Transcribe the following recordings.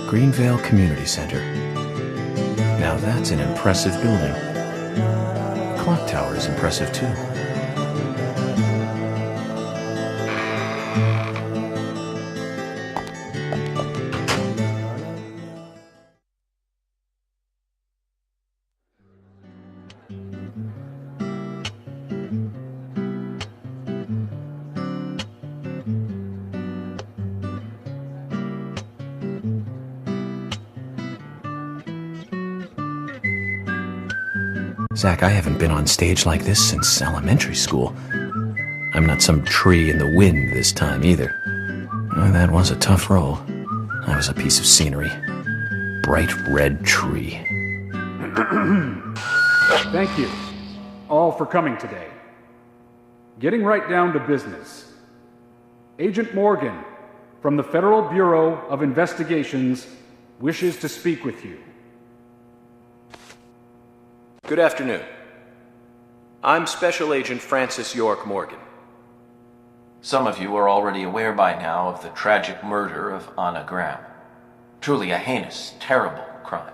Greenvale Community Center. Now that's an impressive building. The clock tower is impressive too. Zach, I haven't been on stage like this since elementary school. I'm not some tree in the wind this time either. Oh, that was a tough role. I was a piece of scenery. Bright red tree. Thank you all for coming today. Getting right down to business. Agent Morgan from the Federal Bureau of Investigations wishes to speak with you. Good afternoon. I'm Special Agent Francis York Morgan. Some of you are already aware by now of the tragic murder of Anna Graham. Truly a heinous, terrible crime.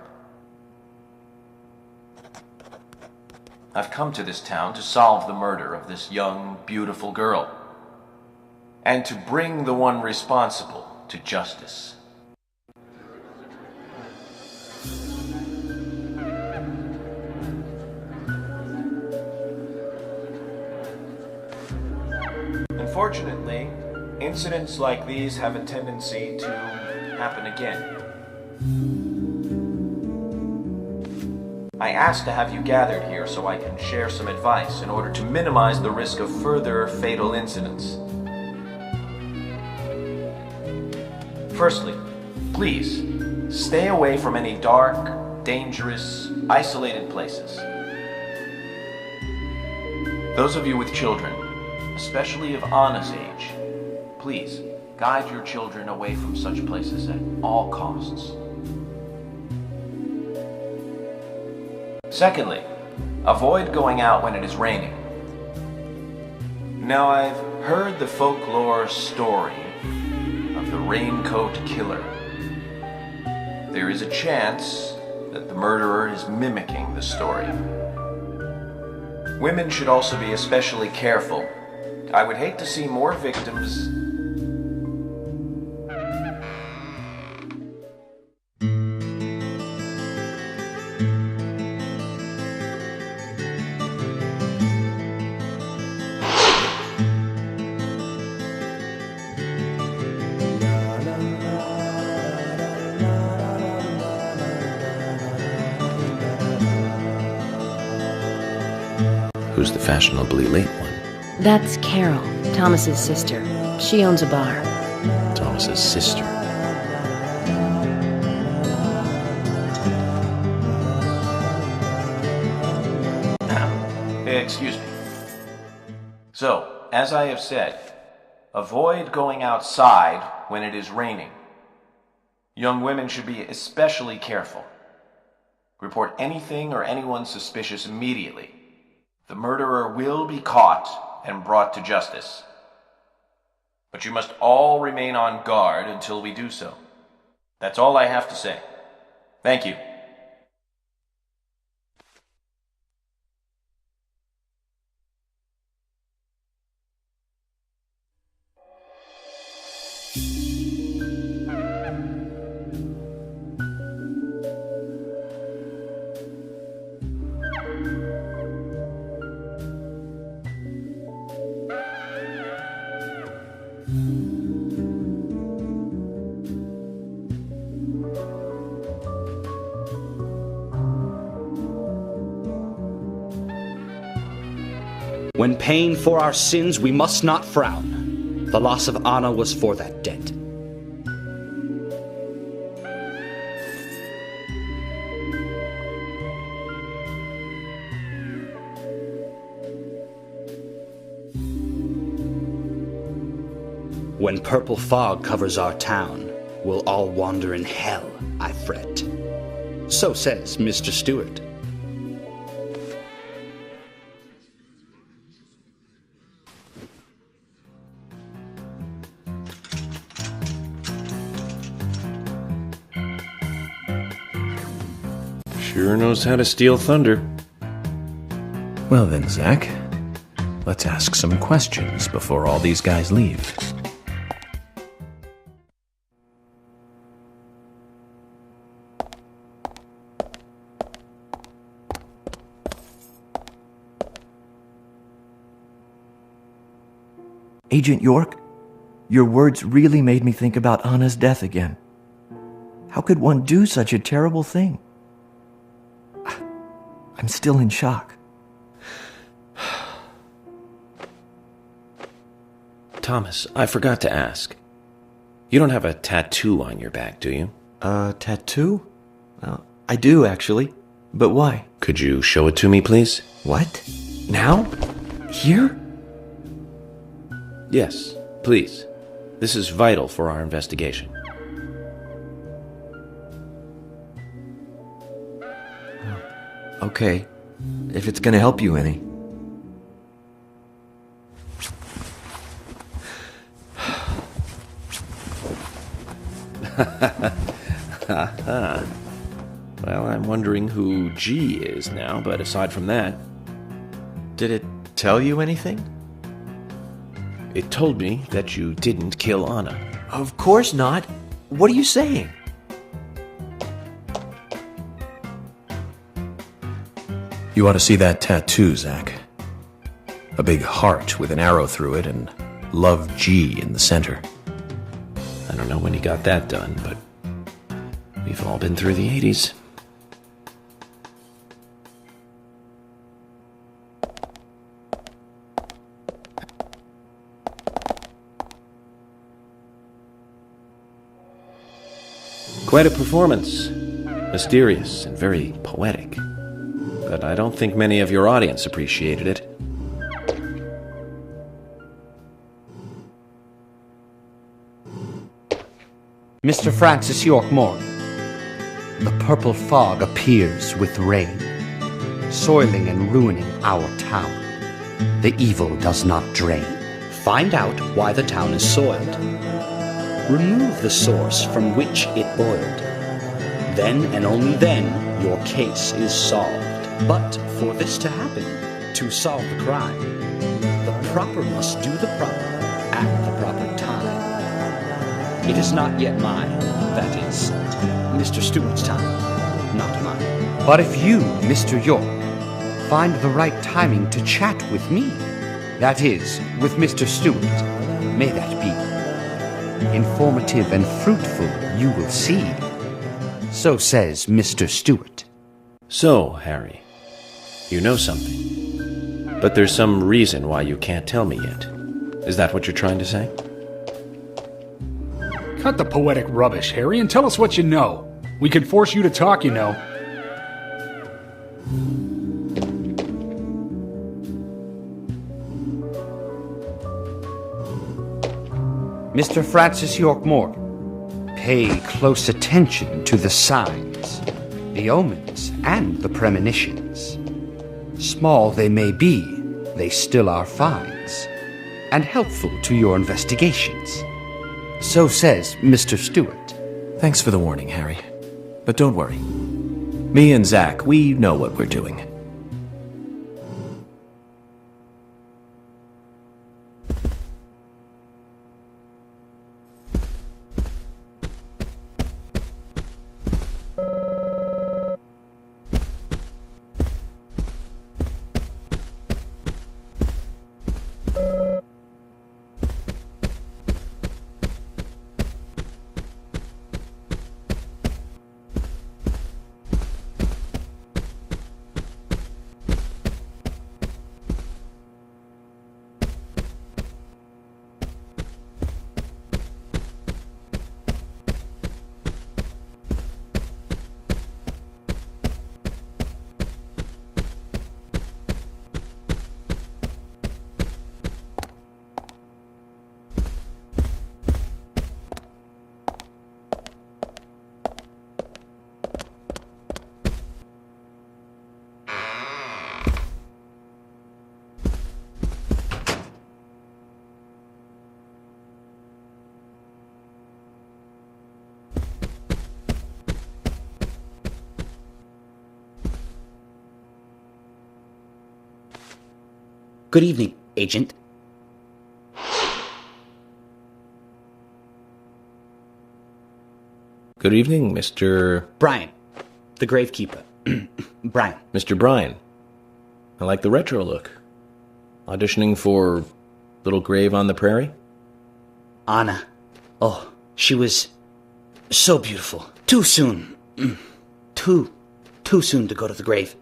I've come to this town to solve the murder of this young, beautiful girl, and to bring the one responsible to justice. Unfortunately, incidents like these have a tendency to happen again. I asked to have you gathered here so I can share some advice in order to minimize the risk of further fatal incidents. Firstly, please, stay away from any dark, dangerous, isolated places. Those of you with children, especially of Anna's age, please guide your children away from such places at all costs. Secondly, avoid going out when it is raining. Now, I've heard the folklore story of the raincoat killer. There is a chance that the murderer is mimicking the story. Women should also be especially careful. I would hate to see more victims. Who's the fashionably late one? That's Carol, Thomas's sister. She owns a bar. Thomas's sister. Excuse me. So, as I have said, avoid going outside when it is raining. Young women should be especially careful. Report anything or anyone suspicious immediately. The murderer will be caught and brought to justice. But you must all remain on guard until we do so. That's all I have to say. Thank you. When paying for our sins, we must not frown. The loss of Anna was for that debt. When purple fog covers our town, we'll all wander in hell, I fret. So says Mr. Stewart. Sure knows how to steal thunder. Well then, Zach, let's ask some questions before all these guys leave. Agent York, your words really made me think about Anna's death again. How could one do such a terrible thing? I'm still in shock. Thomas, I forgot to ask. You don't have a tattoo on your back, do you? Tattoo? I do, actually. But why? Could you show it to me, please? What? Now? Here? Yes, please. This is vital for our investigation. Okay, if it's gonna help you any. Well, I'm wondering who G is now, but aside from that... Did it tell you anything? It told me that you didn't kill Anna. Of course not. What are you saying? You ought to see that tattoo, Zach. A big heart with an arrow through it and Love G in the center. I don't know when he got that done, but we've all been through the 80s. Quite a performance. Mysterious and very poetic. But I don't think many of your audience appreciated it. Mr. Francis York Morgan, the purple fog appears with rain, soiling and ruining our town. The evil does not drain. Find out why the town is soiled. Remove the source from which it boiled. Then and only then your case is solved. But for this to happen, to solve the crime, the proper must do the proper at the proper time. It is not yet mine, that is, Mr. Stewart's time, not mine. But if you, Mr. York, find the right timing to chat with me, that is, with Mr. Stewart, may that be informative and fruitful, you will see. So says Mr. Stewart. So, Harry, you know something. But there's some reason why you can't tell me yet. Is that what you're trying to say? Cut the poetic rubbish, Harry, and tell us what you know. We can force you to talk, you know. Mr. Francis York Morgan, pay close attention to the signs, the omens, and the premonitions. Small they may be, they still are finds, and helpful to your investigations. So says Mr. Stewart. Thanks for the warning, Harry. But don't worry. Me and Zach, we know what we're doing. Good evening, Agent. Good evening, Mr. Brian, the gravekeeper. Brian. Mr. Brian. I like the retro look. Auditioning for Little Grave on the Prairie? Anna. Oh, she was so beautiful. Too soon. Too soon to go to the grave.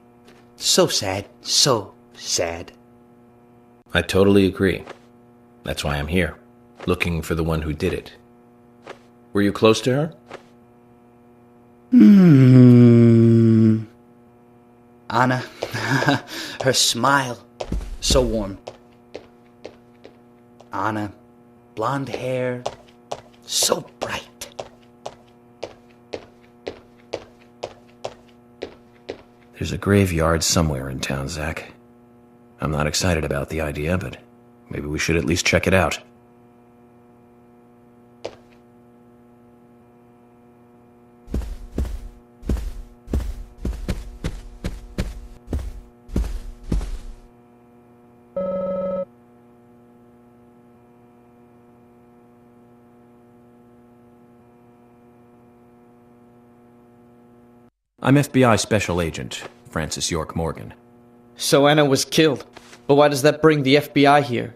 So sad. So sad. I totally agree. That's why I'm here, looking for the one who did it. Were you close to her? Anna, her smile, so warm. Anna, blonde hair, so bright. There's a graveyard somewhere in town, Zach. I'm not excited about the idea, but maybe we should at least check it out. I'm FBI Special Agent Francis York Morgan. So Anna was killed. But why does that bring the FBI here?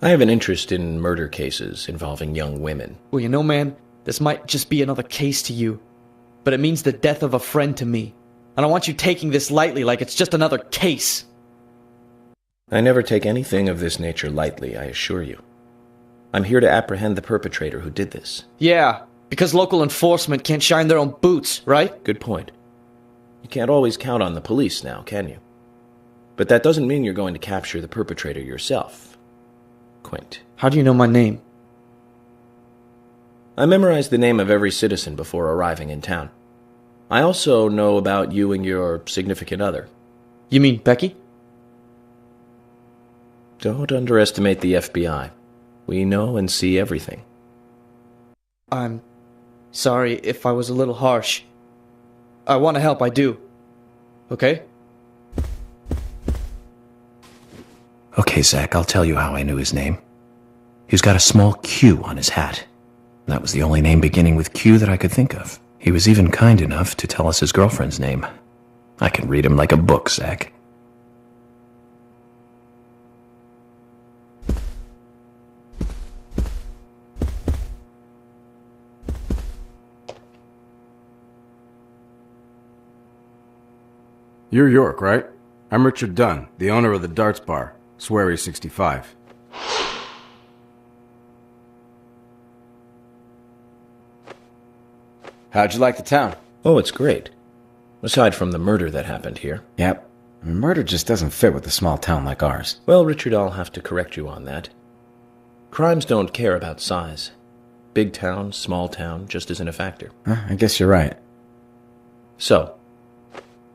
I have an interest in murder cases involving young women. Well, you know, man, this might just be another case to you. But it means the death of a friend to me. I don't want you taking this lightly like it's just another case. I never take anything of this nature lightly, I assure you. I'm here to apprehend the perpetrator who did this. Yeah, because local enforcement can't shine their own boots, right? Good point. You can't always count on the police now, can you? But that doesn't mean you're going to capture the perpetrator yourself. Quint. How do you know my name? I memorized the name of every citizen before arriving in town. I also know about you and your significant other. You mean Becky? Don't underestimate the FBI. We know and see everything. I'm sorry if I was a little harsh. I want to help, I do. Okay? Okay, Zach, I'll tell you how I knew his name. He's got a small Q on his hat. That was the only name beginning with Q that I could think of. He was even kind enough to tell us his girlfriend's name. I can read him like a book, Zach. You're York, right? I'm Richard Dunn, the owner of the Darts Bar, Swery 65. How'd you like the town? Oh, it's great. Aside from the murder that happened here. Yep. Murder just doesn't fit with a small town like ours. Well, Richard, I'll have to correct you on that. Crimes don't care about size. Big town, small town, just isn't a factor. I guess you're right. So,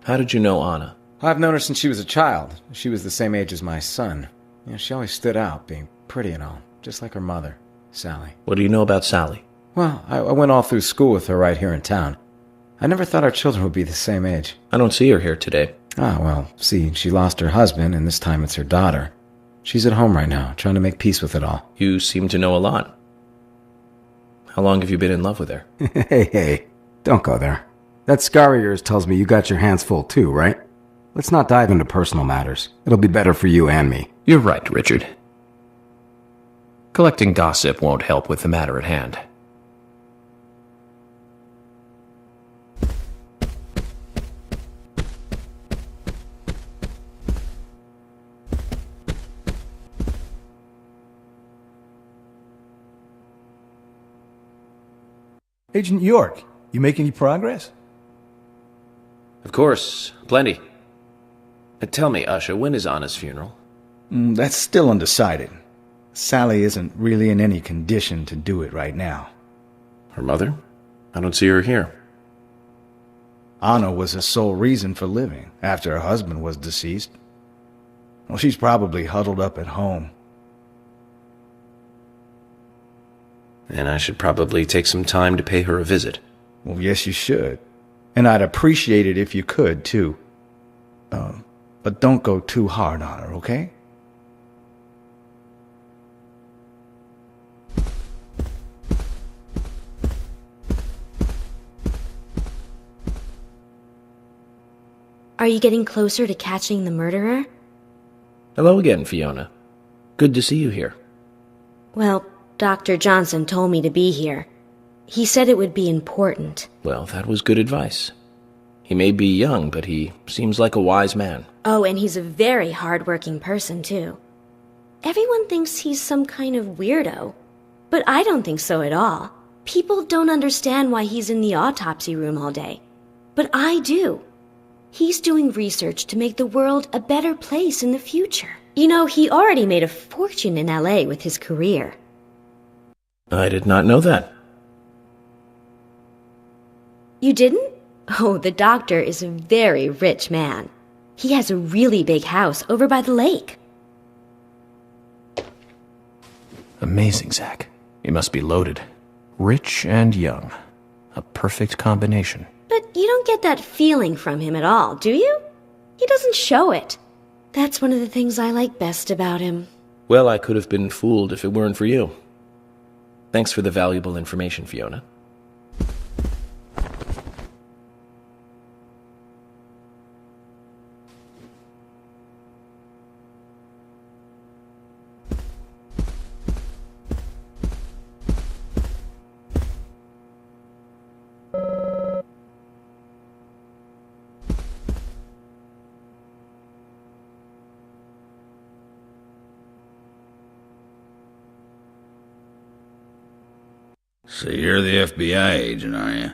how did you know Anna? I've known her since she was a child. She was the same age as my son. You know, she always stood out, being pretty and all, just like her mother, Sally. What do you know about Sally? Well, I went all through school with her right here in town. I never thought our children would be the same age. I don't see her here today. Ah, well, see, she lost her husband, and this time it's her daughter. She's at home right now, trying to make peace with it all. You seem to know a lot. How long have you been in love with her? Hey, don't go there. That scar of yours tells me you got your hands full too, right? Let's not dive into personal matters. It'll be better for you and me. You're right, Richard. Collecting gossip won't help with the matter at hand. Agent York, you make any progress? Of course, plenty. Tell me, Usha, when is Anna's funeral? That's still undecided. Sally isn't really in any condition to do it right now. Her mother? I don't see her here. Anna was her sole reason for living after her husband was deceased. Well, she's probably huddled up at home. And I should probably take some time to pay her a visit. Well, yes, you should. And I'd appreciate it if you could, too. But don't go too hard on her, okay? Are you getting closer to catching the murderer? Hello again, Fiona. Good to see you here. Well, Dr. Johnson told me to be here. He said it would be important. Well, that was good advice. He may be young, but he seems like a wise man. Oh, and he's a very hard-working person, too. Everyone thinks he's some kind of weirdo, but I don't think so at all. People don't understand why he's in the autopsy room all day, but I do. He's doing research to make the world a better place in the future. You know, he already made a fortune in LA with his career. I did not know that. You didn't? Oh, the doctor is a very rich man. He has a really big house over by the lake. Amazing, Zach. He must be loaded. Rich and young. A perfect combination. But you don't get that feeling from him at all, do you? He doesn't show it. That's one of the things I like best about him. Well, I could have been fooled if it weren't for you. Thanks for the valuable information, Fiona. So you're the FBI agent, are you?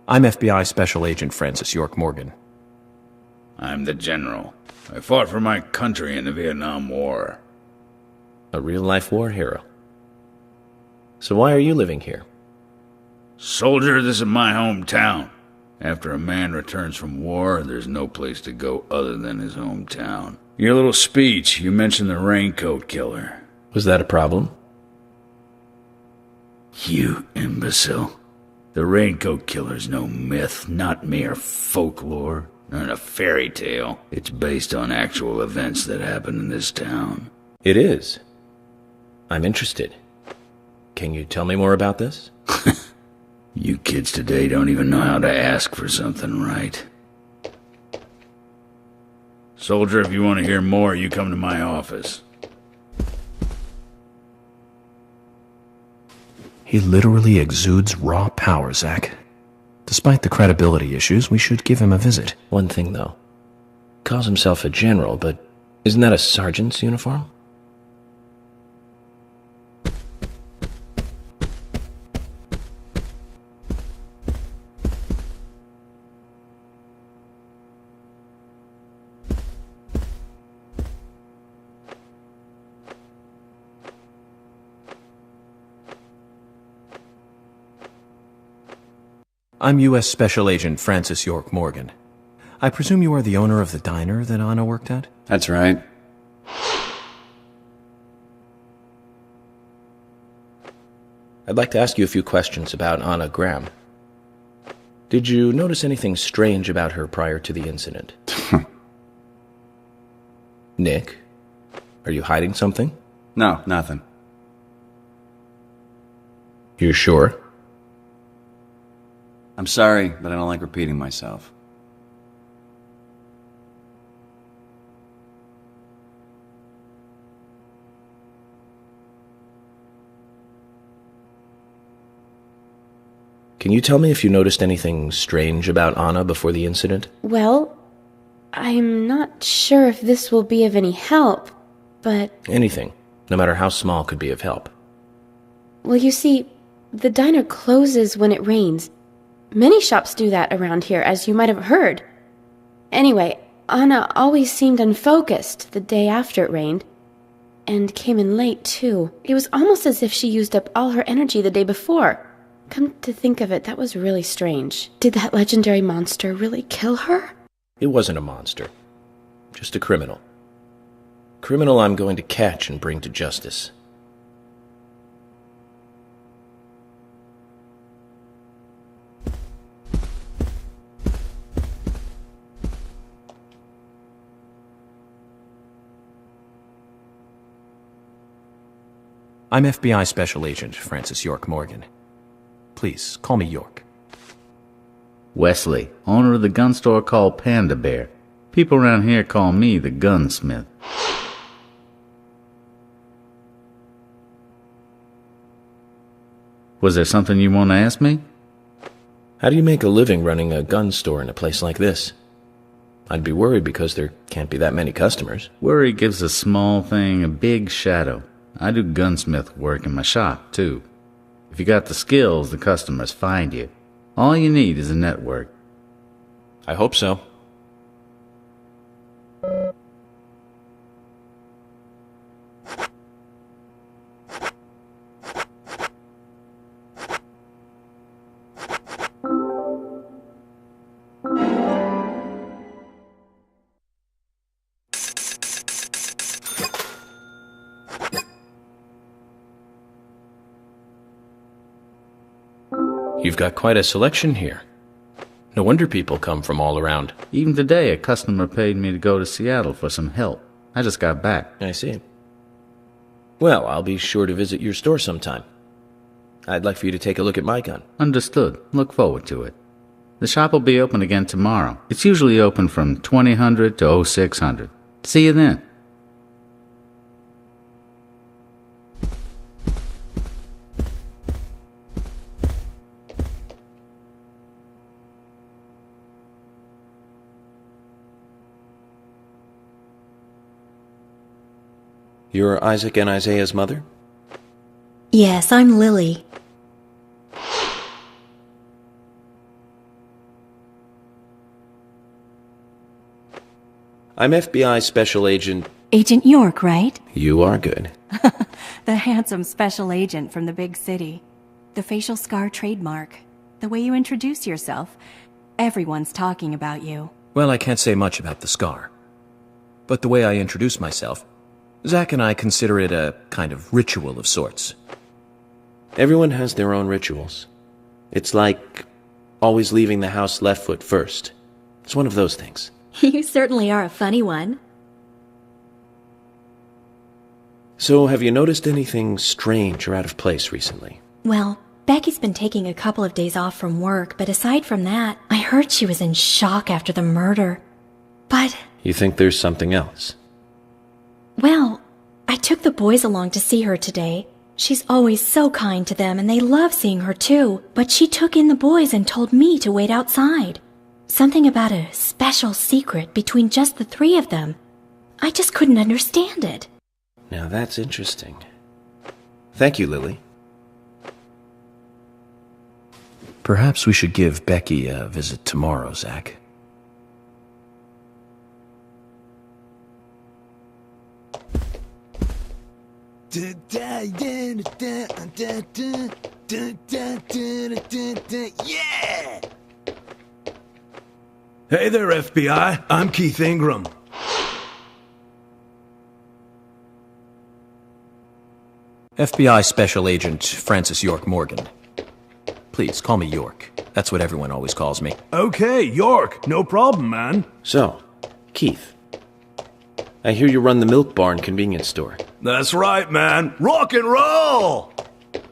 I'm FBI Special Agent Francis York Morgan. I'm the general. I fought for my country in the Vietnam War. A real-life war hero. So why are you living here? Soldier, this is my hometown. After a man returns from war, there's no place to go other than his hometown. Your little speech, you mentioned the raincoat killer. Was that a problem? You imbecile. The raincoat killer's no myth, not mere folklore, not a fairy tale. It's based on actual events that happened in this town. It is. I'm interested. Can you tell me more about this? You kids today don't even know how to ask for something right. Soldier, if you want to hear more, you come to my office. He literally exudes raw power, Zach. Despite the credibility issues, we should give him a visit. One thing, though. Calls himself a general, but isn't that a sergeant's uniform? I'm U.S. Special Agent Francis York Morgan. I presume you are the owner of the diner that Anna worked at? That's right. I'd like to ask you a few questions about Anna Graham. Did you notice anything strange about her prior to the incident? Nick, are you hiding something? No, nothing. You're sure? I'm sorry, but I don't like repeating myself. Can you tell me if you noticed anything strange about Anna before the incident? Well, I'm not sure if this will be of any help, but... Anything, no matter how small, could be of help. Well, you see, the diner closes when it rains. Many shops do that around here, as you might have heard. Anyway, Anna always seemed unfocused the day after it rained. And came in late, too. It was almost as if she used up all her energy the day before. Come to think of it, that was really strange. Did that legendary monster really kill her? It wasn't a monster. Just a criminal. Criminal I'm going to catch and bring to justice. I'm FBI Special Agent Francis York Morgan. Please, call me York. Wesley, owner of the gun store called Panda Bear. People around here call me the gunsmith. Was there something you want to ask me? How do you make a living running a gun store in a place like this? I'd be worried because there can't be that many customers. Worry gives a small thing a big shadow. I do gunsmith work in my shop, too. If you got the skills, the customers find you. All you need is a network. I hope so. You've got quite a selection here. No wonder people come from all around. Even today, a customer paid me to go to Seattle for some help. I just got back. I see. Well, I'll be sure to visit your store sometime. I'd like for you to take a look at my gun. Understood. Look forward to it. The shop will be open again tomorrow. It's usually open from 2000 to 0600. See you then. You're Isaac and Isaiah's mother? Yes, I'm Lily. I'm FBI Special Agent... Agent York, right? You are good. The handsome special agent from the big city. The facial scar trademark. The way you introduce yourself. Everyone's talking about you. Well, I can't say much about the scar. But the way I introduce myself, Zach and I consider it a kind of ritual of sorts. Everyone has their own rituals. It's like always leaving the house left foot first. It's one of those things. You certainly are a funny one. So, have you noticed anything strange or out of place recently? Well, Becky's been taking a couple of days off from work, but aside from that, I heard she was in shock after the murder. But... You think there's something else? Well, I took the boys along to see her today. She's always so kind to them, and they love seeing her too. But she took in the boys and told me to wait outside. Something about a special secret between just the three of them. I just couldn't understand it. Now that's interesting. Thank you, Lily. Perhaps we should give Becky a visit tomorrow, Zach. Yeah! Hey there, FBI. I'm Keith Ingram. FBI Special Agent Francis York Morgan. Please, call me York. That's what everyone always calls me. Okay, York. No problem, man. So, Keith, I hear you run the Milk Barn convenience store. That's right, man. Rock and roll! Do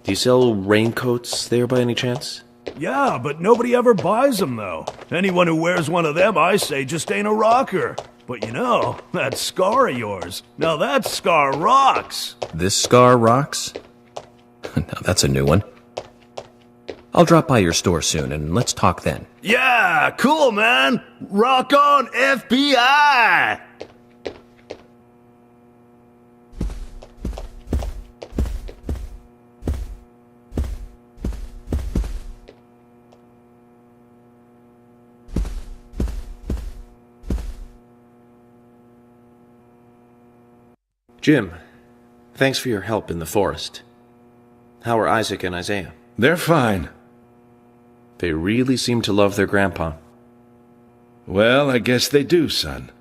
you sell raincoats there by any chance? Yeah, but nobody ever buys them, though. Anyone who wears one of them, I say, just ain't a rocker. But you know, that scar of yours, now that scar rocks. This scar rocks? Now that's a new one. I'll drop by your store soon, and let's talk then. Yeah, cool, man. Rock on, FBI! Jim, thanks for your help in the forest. How are Isaac and Isaiah? They're fine. They really seem to love their grandpa. Well, I guess they do, son.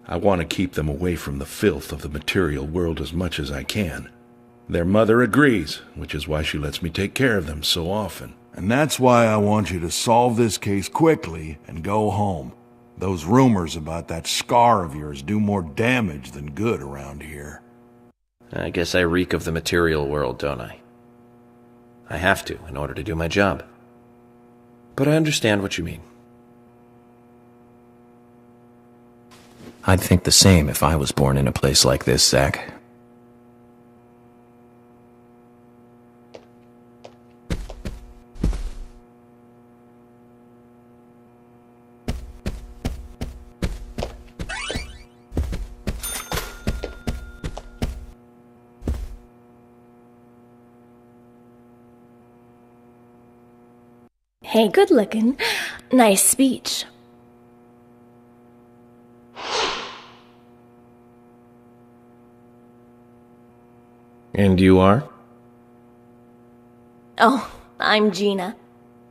I want to keep them away from the filth of the material world as much as I can. Their mother agrees, which is why she lets me take care of them so often. And that's why I want you to solve this case quickly and go home. Those rumors about that scar of yours do more damage than good around here. I guess I reek of the material world, don't I? I have to, in order to do my job. But I understand what you mean. I'd think the same if I was born in a place like this, Zach. Hey, good looking. Nice speech. And you are? Oh, I'm Gina.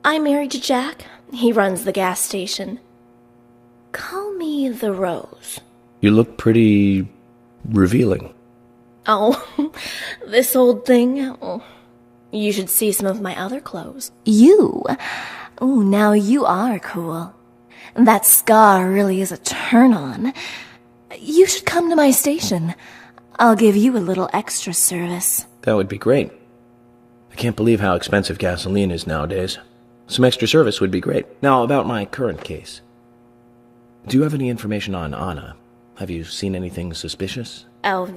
I'm married to Jack. He runs the gas station. Call me the Rose. You look pretty revealing. Oh, this old thing. Oh, you should see some of my other clothes. You? Oh, now you are cool. That scar really is a turn-on. You should come to my station. I'll give you a little extra service. That would be great. I can't believe how expensive gasoline is nowadays. Some extra service would be great. Now, about my current case. Do you have any information on Anna? Have you seen anything suspicious? Oh,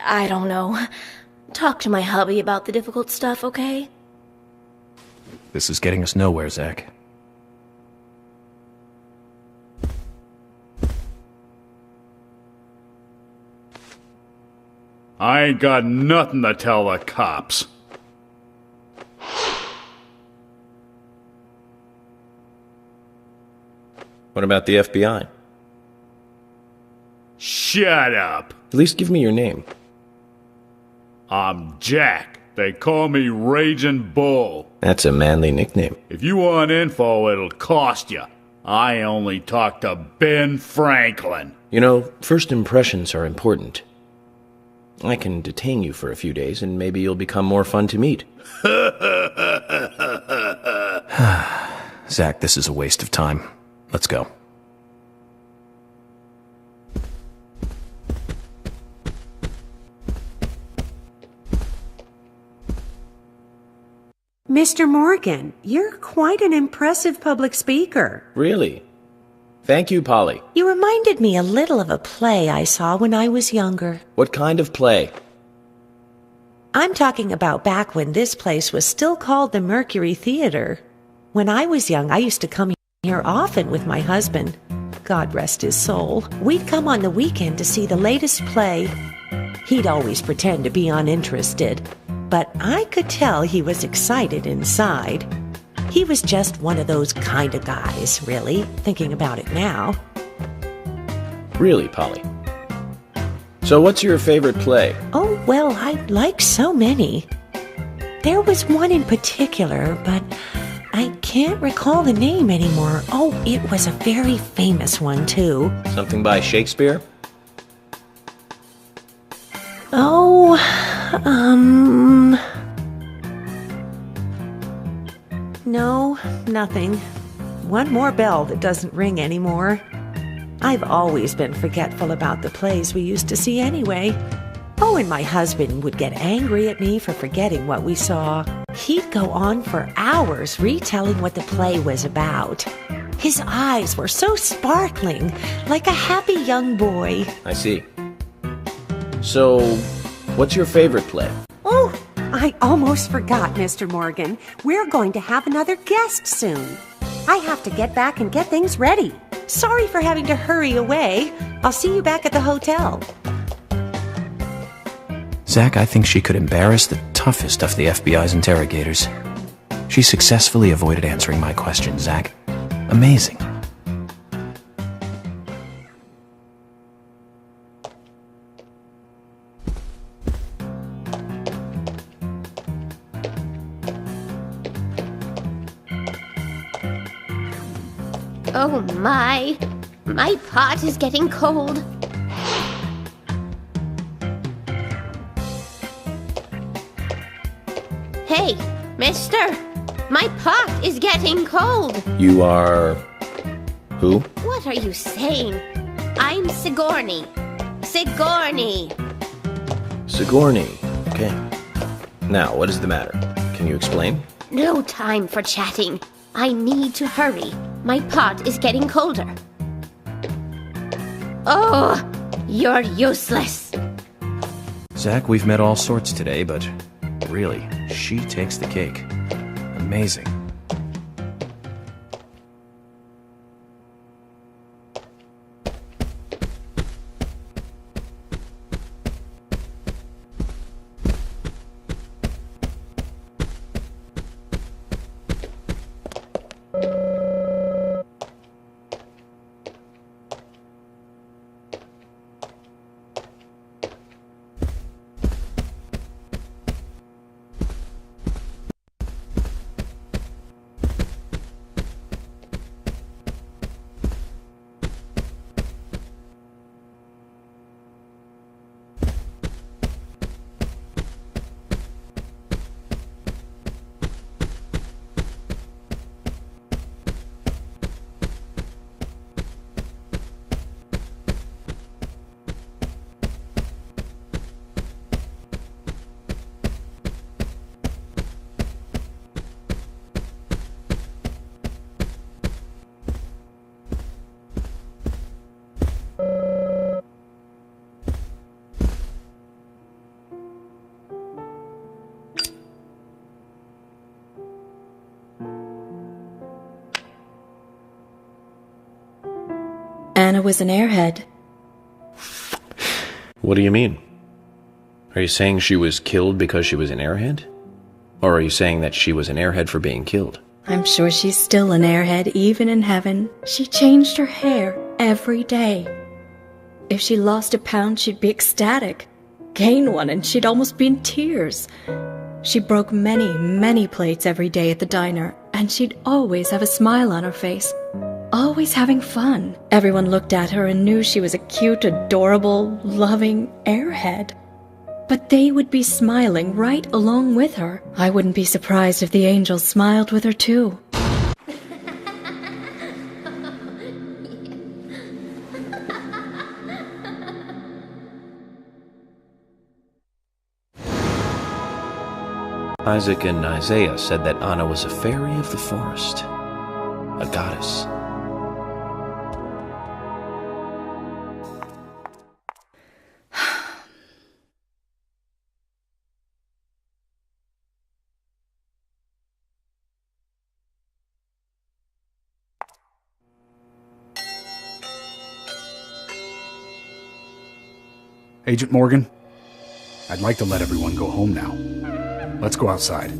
I don't know. Talk to my hubby about the difficult stuff, okay? This is getting us nowhere, Zach. I ain't got nothing to tell the cops. What about the FBI? Shut up. At least give me your name. I'm Jack. They call me Raging Bull. That's a manly nickname. If you want info, it'll cost you. I only talk to Ben Franklin. You know, first impressions are important. I can detain you for a few days, and maybe you'll become more fun to meet. Zach, this is a waste of time. Let's go. Mr. Morgan, you're quite an impressive public speaker. Really? Thank you, Polly. You reminded me a little of a play I saw when I was younger. What kind of play? I'm talking about back when this place was still called the Mercury Theater. When I was young, I used to come here often with my husband. God rest his soul. We'd come on the weekend to see the latest play. He'd always pretend to be uninterested, but I could tell he was excited inside. He was just one of those kind of guys, really, thinking about it now. Really, Polly? So what's your favorite play? Oh, well, I like so many. There was one in particular, but I can't recall the name anymore. Oh, it was a very famous one, too. Something by Shakespeare? Oh, No, nothing. One more bell that doesn't ring anymore. I've always been forgetful about the plays we used to see anyway. Oh, and my husband would get angry at me for forgetting what we saw. He'd go on for hours retelling what the play was about. His eyes were so sparkling, like a happy young boy. I see. So, what's your favorite play? Oh, I almost forgot, Mr. Morgan. We're going to have another guest soon. I have to get back and get things ready. Sorry for having to hurry away. I'll see you back at the hotel. Zach, I think she could embarrass the toughest of the FBI's interrogators. She successfully avoided answering my question, Zach. Amazing. Oh my pot is getting cold. Hey, mister, my pot is getting cold. You are... who? What are you saying? I'm Sigourney. Sigourney. Sigourney. Okay. Now, what is the matter? Can you explain? No time for chatting. I need to hurry. My pot is getting colder. Oh, you're useless. Zach, we've met all sorts today, but really, she takes the cake. Amazing. Anna was an airhead. What do you mean? Are you saying she was killed because she was an airhead? Or are you saying that she was an airhead for being killed? I'm sure she's still an airhead even in heaven. She changed her hair every day. If she lost a pound, she'd be ecstatic. Gain one, and she'd almost be in tears. She broke many, many plates every day at the diner, and she'd always have a smile on her face. Always having fun. Everyone looked at her and knew she was a cute, adorable, loving airhead. But they would be smiling right along with her. I wouldn't be surprised if the angels smiled with her too. Isaac and Isaiah said that Anna was a fairy of the forest, a goddess. Agent Morgan, I'd like to let everyone go home now. Let's go outside.